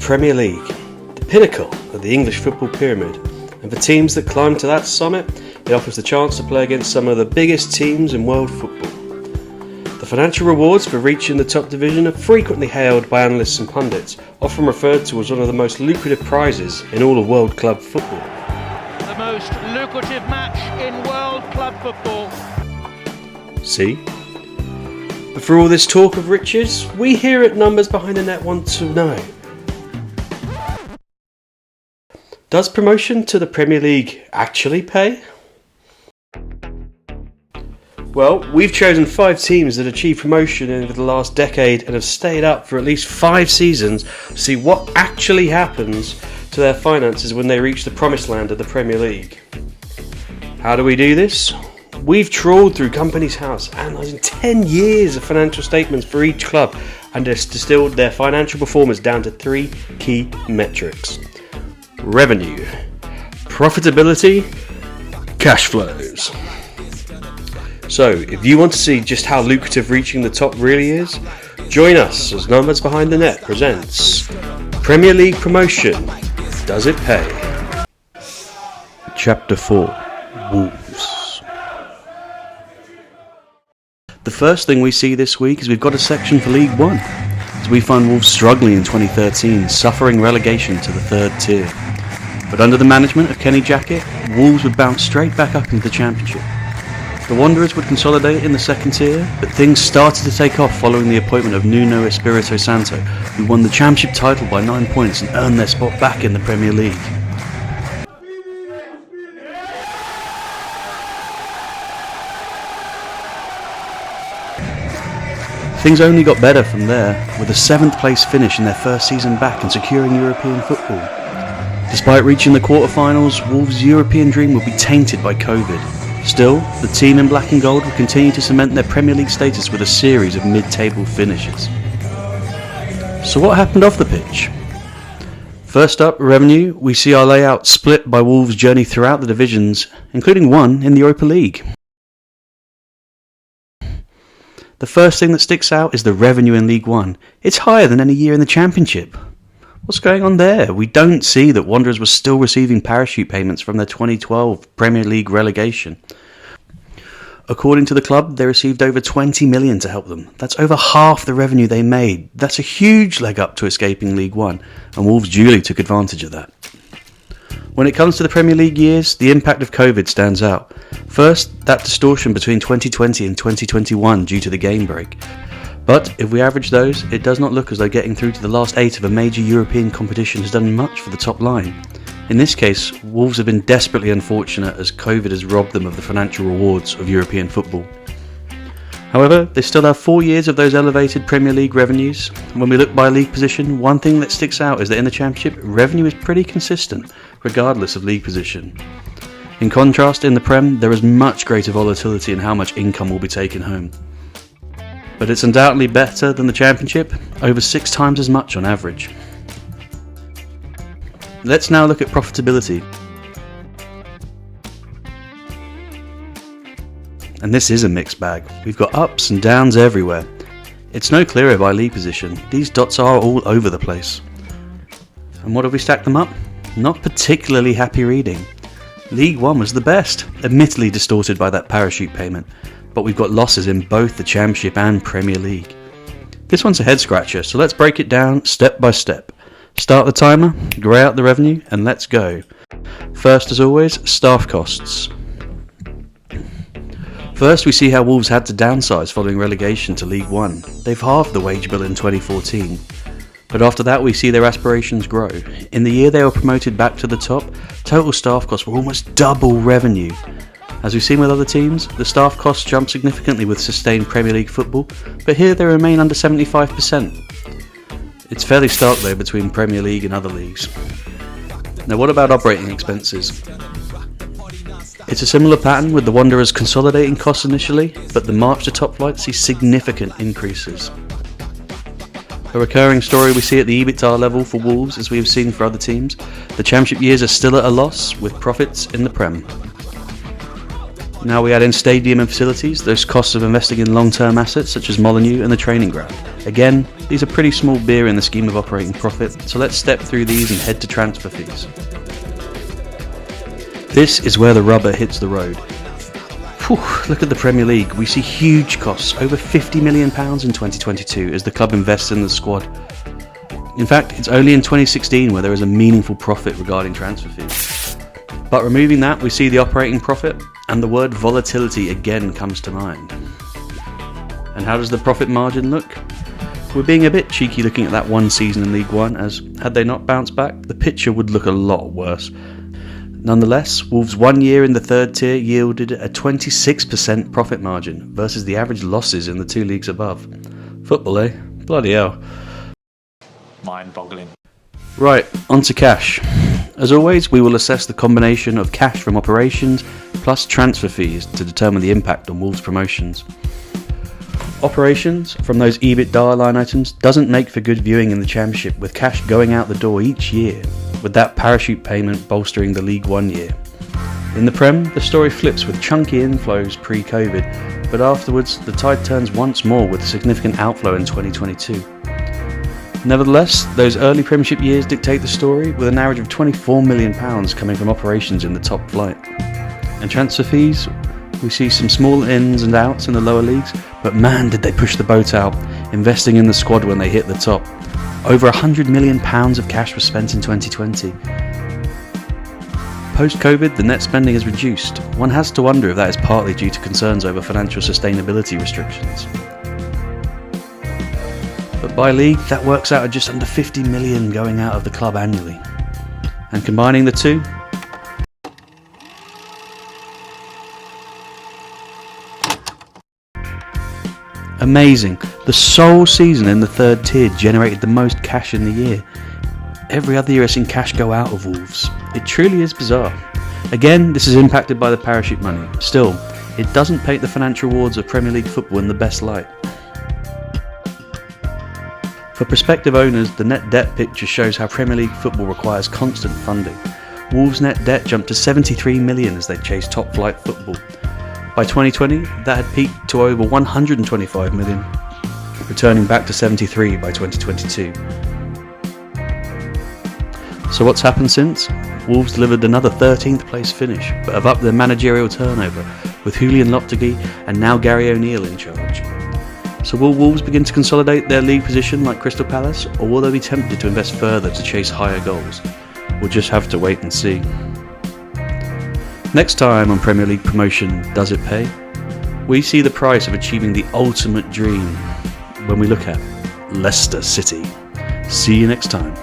Premier League, the pinnacle of the English football pyramid, and for teams that climb to that summit, it offers the chance to play against some of the biggest teams in world football. The financial rewards for reaching the top division are frequently hailed by analysts and pundits, often referred to as one of the most lucrative prizes in all of world club football. The most lucrative match in world club football. See? But for all this talk of riches, we here at Numbers Behind the Net want to know: does promotion to the Premier League actually pay? Well, we've chosen 5 teams that achieved promotion over the last decade and have stayed up for at least 5 seasons to see what actually happens to their finances when they reach the promised land of the Premier League. How do we do this? We've trawled through Companies House, analysing 10 years of financial statements for each club and distilled their financial performance down to 3 key metrics: revenue, profitability, cash flows. So, if you want to see just how lucrative reaching the top really is, join us as Numbers Behind the Net presents Premier League Promotion. Does it pay? Chapter 4: Wolves. The first thing we see this week is we've got a section for League One, as we find Wolves struggling in 2013, suffering relegation to the 3rd tier. But under the management of Kenny Jackett, Wolves would bounce straight back up into the Championship. The Wanderers would consolidate in the 2nd tier, but things started to take off following the appointment of Nuno Espirito Santo, who won the Championship title by 9 points and earned their spot back in the Premier League. Things only got better from there, with a 7th place finish in their first season back and securing European football. Despite reaching the quarter-finals, Wolves' European dream would be tainted by COVID. Still, the team in black and gold would continue to cement their Premier League status with a series of mid-table finishes. So what happened off the pitch? First up, revenue. We see our layout split by Wolves' journey throughout the divisions, including one in the Europa League. The first thing that sticks out is the revenue in League One. It's higher than any year in the Championship. What's going on there? We don't see that Wanderers were still receiving parachute payments from their 2012 Premier League relegation. According to the club, they received over 20 million to help them. That's over half the revenue they made. That's a huge leg up to escaping League One, and Wolves duly took advantage of that. When it comes to the Premier League years, the impact of COVID stands out. First, that distortion between 2020 and 2021 due to the game break. But if we average those, it does not look as though getting through to the last 8 of a major European competition has done much for the top line. In this case, Wolves have been desperately unfortunate as COVID has robbed them of the financial rewards of European football. However, they still have 4 years of those elevated Premier League revenues. And when we look by league position, one thing that sticks out is that in the Championship, revenue is pretty consistent, regardless of league position. In contrast, in the Prem, there is much greater volatility in how much income will be taken home. But it's undoubtedly better than the Championship, over 6 times as much on average. Let's now look at profitability. And this is a mixed bag. We've got ups and downs everywhere. It's no clearer by league position. These dots are all over the place. And what have we stacked them up? Not particularly happy reading. League One was the best, admittedly distorted by that parachute payment, but we've got losses in both the Championship and Premier League. This one's a head scratcher, so let's break it down step by step. Start the timer, grey out the revenue, and let's go. First, as always, staff costs. First, we see how Wolves had to downsize following relegation to League One. They've halved the wage bill in 2014. But after that, we see their aspirations grow. In the year they were promoted back to the top, total staff costs were almost double revenue. As we've seen with other teams, the staff costs jump significantly with sustained Premier League football, but here they remain under 75%. It's fairly stark though between Premier League and other leagues. Now what about operating expenses? It's a similar pattern with the Wanderers consolidating costs initially, but the march to top flight sees significant increases. A recurring story we see at the EBITDA level for Wolves, as we have seen for other teams. The Championship years are still at a loss, with profits in the Prem. Now we add in stadium and facilities, those costs of investing in long-term assets such as Molineux and the training ground. Again, these are pretty small beer in the scheme of operating profit, so let's step through these and head to transfer fees. This is where the rubber hits the road. Whew, look at the Premier League. We see huge costs, over £50 million in 2022 as the club invests in the squad. In fact, it's only in 2016 where there is a meaningful profit regarding transfer fees. But removing that, we see the operating profit, and the word volatility again comes to mind. And how does the profit margin look? We're being a bit cheeky looking at that one season in League One, as had they not bounced back, the picture would look a lot worse. Nonetheless, Wolves' 1 year in the third tier yielded a 26% profit margin versus the average losses in the 2 leagues above. Football, eh? Bloody hell. Mind-boggling. Right, on to cash. As always, we will assess the combination of cash from operations plus transfer fees to determine the impact on Wolves' promotions. Operations from those EBITDA line items doesn't make for good viewing in the Championship, with cash going out the door each year, with that parachute payment bolstering the League One year. In the Prem, the story flips with chunky inflows pre-Covid, but afterwards the tide turns once more with a significant outflow in 2022. Nevertheless, those early Premiership years dictate the story, with an average of £24 million coming from operations in the top flight. And transfer fees, we see some small ins and outs in the lower leagues, but man did they push the boat out, investing in the squad when they hit the top. Over £100 million of cash was spent in 2020. Post-Covid, the net spending has reduced. One has to wonder if that is partly due to concerns over financial sustainability restrictions. But by league, that works out at just under £50 million going out of the club annually. And combining the two, amazing. The sole season in the third tier generated the most cash in the year. Every other year has seen cash go out of Wolves. It truly is bizarre. Again, this is impacted by the parachute money. Still, it doesn't paint the financial rewards of Premier League football in the best light. For prospective owners, the net debt picture shows how Premier League football requires constant funding. Wolves' net debt jumped to £73 million as they chased top-flight football. By 2020, that had peaked to over £125 million, returning back to 73 by 2022. So what's happened since? Wolves delivered another 13th place finish, but have upped their managerial turnover, with Julian Lopetegui and now Gary O'Neill in charge. So will Wolves begin to consolidate their league position like Crystal Palace, or will they be tempted to invest further to chase higher goals? We'll just have to wait and see. Next time on Premier League Promotion Does It Pay? We see the price of achieving the ultimate dream when we look at Leicester City. See you next time.